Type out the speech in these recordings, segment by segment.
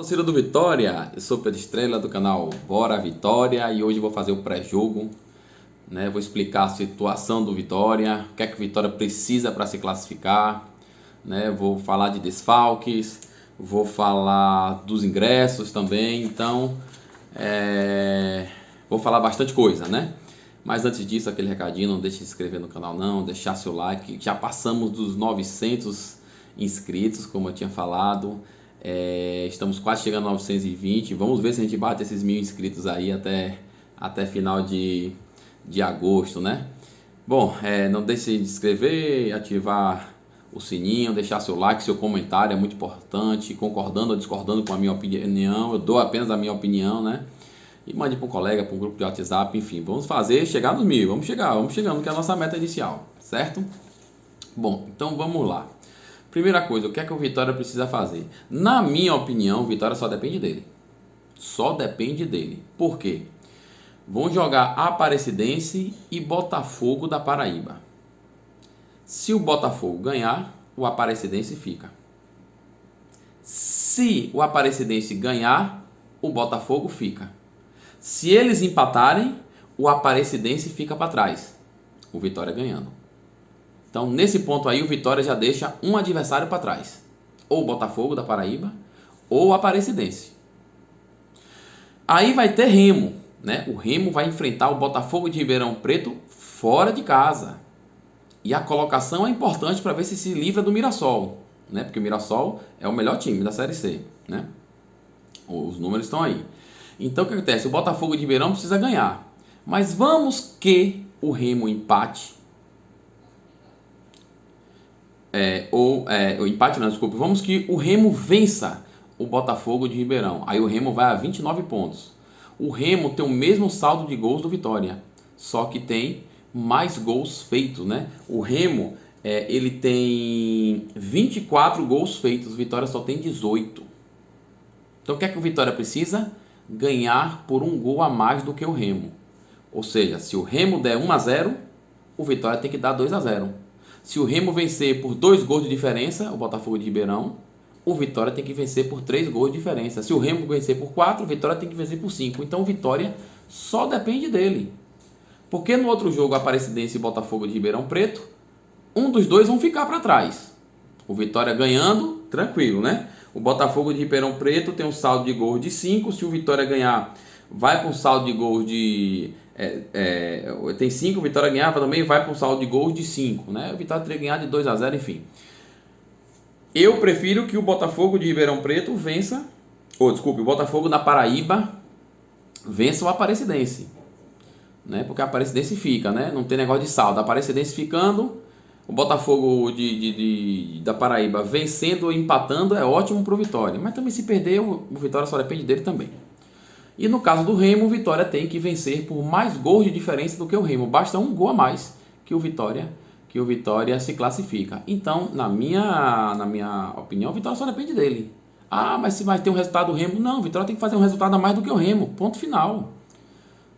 Torcida do Vitória, eu sou Pedro Estrela do canal Bora Vitória e hoje vou fazer o pré-jogo, né? Vou explicar a situação do Vitória, o que é que o Vitória precisa para se classificar, né? Vou falar de desfalques, vou falar dos ingressos também, então vou falar bastante coisa, né? Mas antes disso, aquele recadinho, não deixe de se inscrever no canal não, deixar seu like, já passamos dos 900 inscritos, como eu tinha falado. Estamos quase chegando a 920. Vamos ver se a gente bate esses 1000 inscritos aí até final de agosto, né? Bom, não deixe de se inscrever, ativar o sininho, deixar seu like, seu comentário é muito importante, concordando ou discordando com a minha opinião, eu dou apenas a minha opinião, né? E mande para um colega, para um grupo de WhatsApp, enfim, vamos fazer chegar nos 1000, vamos chegando, que é a nossa meta inicial, certo? Bom, então vamos lá. Primeira coisa, o que é que o Vitória precisa fazer? Na minha opinião, o Vitória só depende dele. Só depende dele. Por quê? Vão jogar Aparecidense e Botafogo da Paraíba. Se o Botafogo ganhar, o Aparecidense fica. Se o Aparecidense ganhar, o Botafogo fica. Se eles empatarem, o Aparecidense fica para trás. O Vitória ganhando. Então, nesse ponto aí, o Vitória já deixa um adversário para trás. Ou o Botafogo da Paraíba, ou o Aparecidense. Aí vai ter Remo, né? O Remo vai enfrentar o Botafogo de Ribeirão Preto fora de casa. E a colocação é importante para ver se livra do Mirassol, né? Porque o Mirassol é o melhor time da Série C, né? Os números estão aí. Então, o que acontece? O Botafogo de Ribeirão precisa ganhar. Mas vamos que o Remo empate. O empate não, desculpa. Vamos que o Remo vença o Botafogo de Ribeirão. Aí o Remo vai a 29 pontos. O Remo tem o mesmo saldo de gols do Vitória, só que tem mais gols feitos, né? O Remo ele tem 24 gols feitos, o Vitória só tem 18. Então o que é que o Vitória precisa? Ganhar por um gol a mais do que o Remo. Ou seja, se o Remo der 1-0, o Vitória tem que dar 2-0. Se o Remo vencer por 2 gols de diferença, o Botafogo de Ribeirão, o Vitória tem que vencer por 3 gols de diferença. Se o Remo vencer por 4, o Vitória tem que vencer por 5. Então o Vitória só depende dele. Porque no outro jogo, Aparecidense e Botafogo de Ribeirão Preto, um dos dois vão ficar para trás. O Vitória ganhando, tranquilo, né? O Botafogo de Ribeirão Preto tem um saldo de gols de 5. Se o Vitória ganhar, vai para um saldo de gols de... tem 5, o Vitória ganhava também, vai para um saldo de gols de 5, né? O Vitória teria ganhado de 2-0, enfim. Eu prefiro que o Botafogo de Ribeirão Preto vença, o Botafogo da Paraíba vença o Aparecidense, né? Porque a Aparecidense fica, né? Não tem negócio de saldo. A Aparecidense ficando, o Botafogo da Paraíba vencendo ou empatando é ótimo para o Vitória. Mas também se perder, o Vitória só depende dele também. E no caso do Remo, o Vitória tem que vencer por mais gols de diferença do que o Remo. Basta um gol a mais que o Vitória se classifica. Então, na minha opinião, o Vitória só depende dele. Ah, mas se vai ter um resultado do Remo? Não, o Vitória tem que fazer um resultado a mais do que o Remo. Ponto final.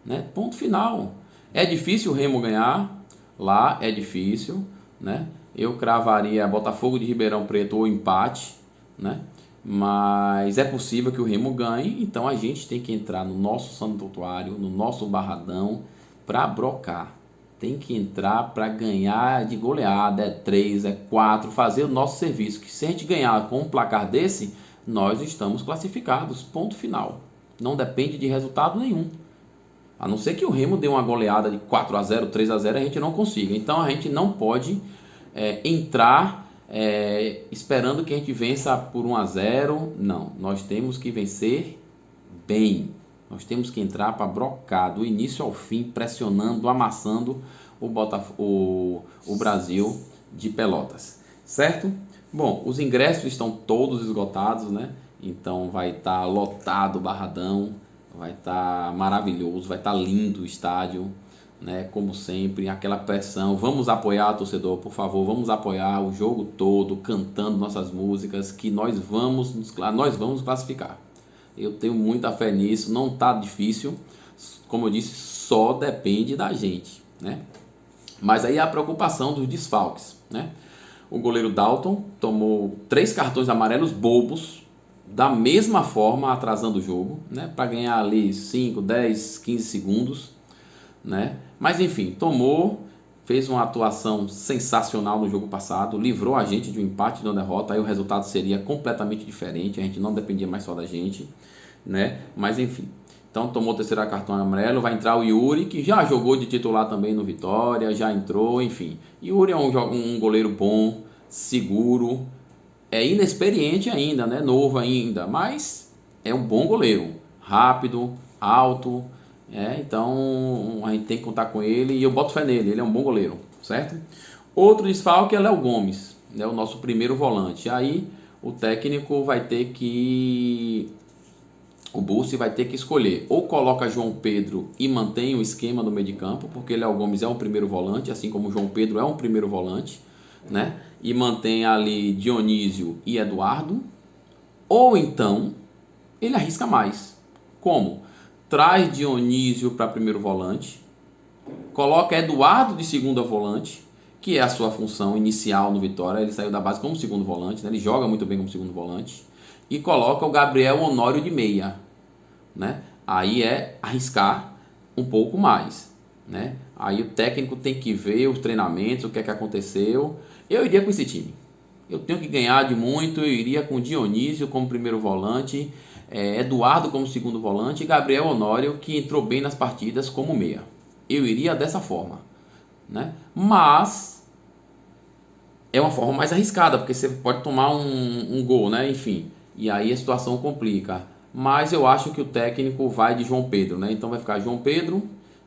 Né? Ponto final. É difícil o Remo ganhar. Lá é difícil. Né? Eu cravaria Botafogo de Ribeirão Preto ou empate. Né? Mas é possível que o Remo ganhe, então a gente tem que entrar no nosso santuário, no nosso barradão, para brocar. Tem que entrar para ganhar de goleada, 3, 4, fazer o nosso serviço. Que se a gente ganhar com um placar desse, nós estamos classificados, ponto final. Não depende de resultado nenhum. A não ser que o Remo dê uma goleada de 4-0, 3-0, a gente não consiga. Então a gente não pode entrar... esperando que a gente vença por 1-0, não, nós temos que vencer bem, nós temos que entrar para brocar, do início ao fim, pressionando, amassando o Brasil de Pelotas, certo? Bom, os ingressos estão todos esgotados, né? Então vai estar lotado o Barradão, vai estar maravilhoso, vai estar lindo o estádio, né, como sempre, aquela pressão. Vamos apoiar, torcedor, por favor, vamos apoiar o jogo todo, cantando nossas músicas, que nós vamos nos classificar. Eu tenho muita fé nisso, não tá difícil, como eu disse, só depende da gente, né? Mas aí a preocupação dos desfalques, né? O goleiro Dalton tomou 3 cartões amarelos bobos, da mesma forma, atrasando o jogo, né, para ganhar ali 5, 10, 15 segundos, né? Mas enfim, tomou, fez uma atuação sensacional no jogo passado, livrou a gente de um empate e de uma derrota, aí o resultado seria completamente diferente, a gente não dependia mais só da gente, né? Mas enfim, então tomou o terceiro cartão amarelo, vai entrar o Yuri, que já jogou de titular também no Vitória, já entrou, enfim. Yuri é um goleiro bom, seguro, é inexperiente ainda, né? Novo ainda, mas é um bom goleiro, rápido, alto, então a gente tem que contar com ele e eu boto fé nele, ele é um bom goleiro, certo? Outro desfalque é Léo Gomes, né? O nosso primeiro volante. Aí o técnico vai ter que... O Bussi vai ter que escolher, ou coloca João Pedro e mantém o esquema no meio de campo, porque Léo Gomes é um primeiro volante, assim como João Pedro é um primeiro volante, né? E mantém ali Dionísio e Eduardo, ou então ele arrisca mais. Como? Traz Dionísio para primeiro volante, coloca Eduardo de segunda volante, que é a sua função inicial no Vitória, ele saiu da base como segundo volante, né? Ele joga muito bem como segundo volante, e coloca o Gabriel Honório de meia, né? Aí é arriscar um pouco mais, né? Aí o técnico tem que ver os treinamentos, o que é que aconteceu. Eu iria com esse time. Eu tenho que ganhar de muito, eu iria com Dionísio como primeiro volante, Eduardo como segundo volante e Gabriel Honório, que entrou bem nas partidas, como meia. Eu iria dessa forma, né? Mas é uma forma mais arriscada, porque você pode tomar um gol, né? Enfim, e aí a situação complica. Mas eu acho que o técnico vai de João Pedro, né? Então vai ficar João Pedro,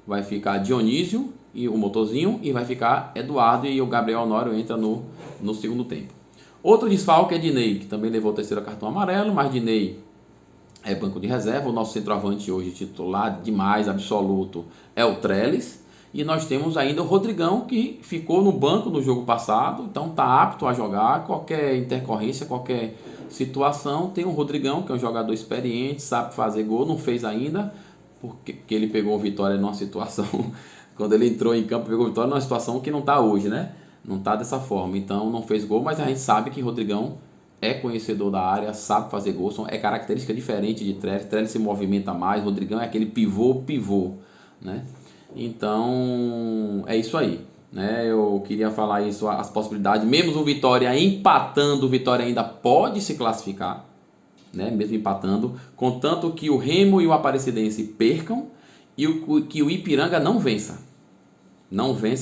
vai ficar Dionísio e o motorzinho, e vai ficar Eduardo, e o Gabriel Honório entra no segundo tempo. Outro desfalque é Dinei, que também levou o terceiro cartão amarelo, mas Dinei é banco de reserva. O nosso centroavante hoje titular demais, absoluto, é o Trellis. E nós temos ainda o Rodrigão, que ficou no banco no jogo passado, então está apto a jogar. Qualquer intercorrência, qualquer situação, tem o Rodrigão, que é um jogador experiente, sabe fazer gol, não fez ainda, porque ele pegou o Vitória numa situação, quando ele entrou em campo, pegou o Vitória numa situação que não está hoje, né? Não está dessa forma, então não fez gol, mas a gente sabe que Rodrigão é conhecedor da área, sabe fazer gol, é característica diferente de Trellis. Trellis se movimenta mais, Rodrigão é aquele pivô, né? Então é isso aí, né? Eu queria falar isso, as possibilidades. Mesmo o Vitória empatando, o Vitória ainda pode se classificar, né? Mesmo empatando, contanto que o Remo e o Aparecidense percam e que o Ipiranga não vença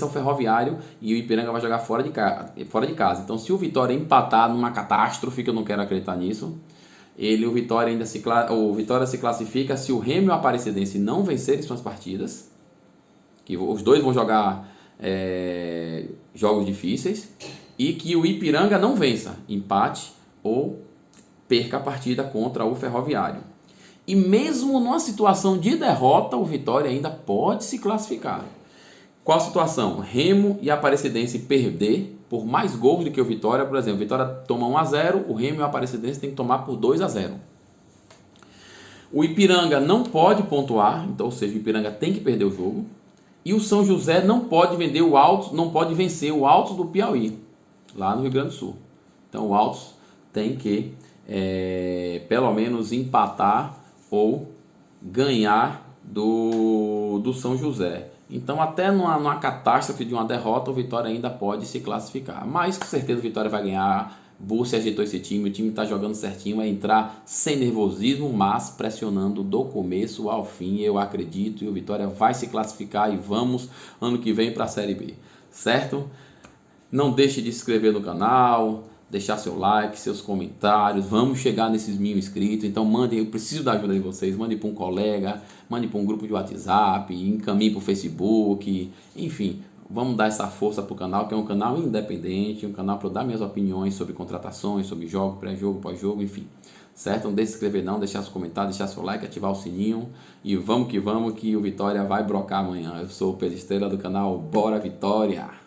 o Ferroviário, e o Ipiranga vai jogar fora de casa. Então, se o Vitória empatar numa catástrofe, que eu não quero acreditar nisso, o Vitória se classifica se o Remo e o Aparecidense não vencerem suas partidas, que os dois vão jogar jogos difíceis, e que o Ipiranga não vença, empate ou perca a partida contra o Ferroviário. E mesmo numa situação de derrota, o Vitória ainda pode se classificar. Qual a situação? Remo e Aparecidense perder por mais gols do que o Vitória. Por exemplo, o Vitória toma 1-0, o Remo e o Aparecidense tem que tomar por 2-0. O Ipiranga não pode pontuar, então, ou seja, o Ipiranga tem que perder o jogo. E o São José não pode vencer o Altos do Piauí, lá no Rio Grande do Sul. Então o Altos tem que pelo menos empatar ou ganhar do São José. Então, até numa catástrofe de uma derrota, o Vitória ainda pode se classificar. Mas com certeza o Vitória vai ganhar. Bussi ajeitou esse time, o time está jogando certinho, vai entrar sem nervosismo, mas pressionando do começo ao fim, eu acredito, e o Vitória vai se classificar e vamos ano que vem para a Série B, certo? Não deixe de se inscrever no canal, deixar seu like, seus comentários, vamos chegar nesses 1000 inscritos, então mandem, eu preciso da ajuda de vocês, mandem para um colega, mandem para um grupo de WhatsApp, encaminhem para o Facebook, enfim, vamos dar essa força para o canal, que é um canal independente, um canal para eu dar minhas opiniões sobre contratações, sobre jogo, pré-jogo, pós-jogo, enfim, certo? Não deixe de se inscrever não, deixar seu comentário, deixar seu like, ativar o sininho, e vamos que o Vitória vai brocar amanhã. Eu sou o Pedro Estrela do canal Bora Vitória!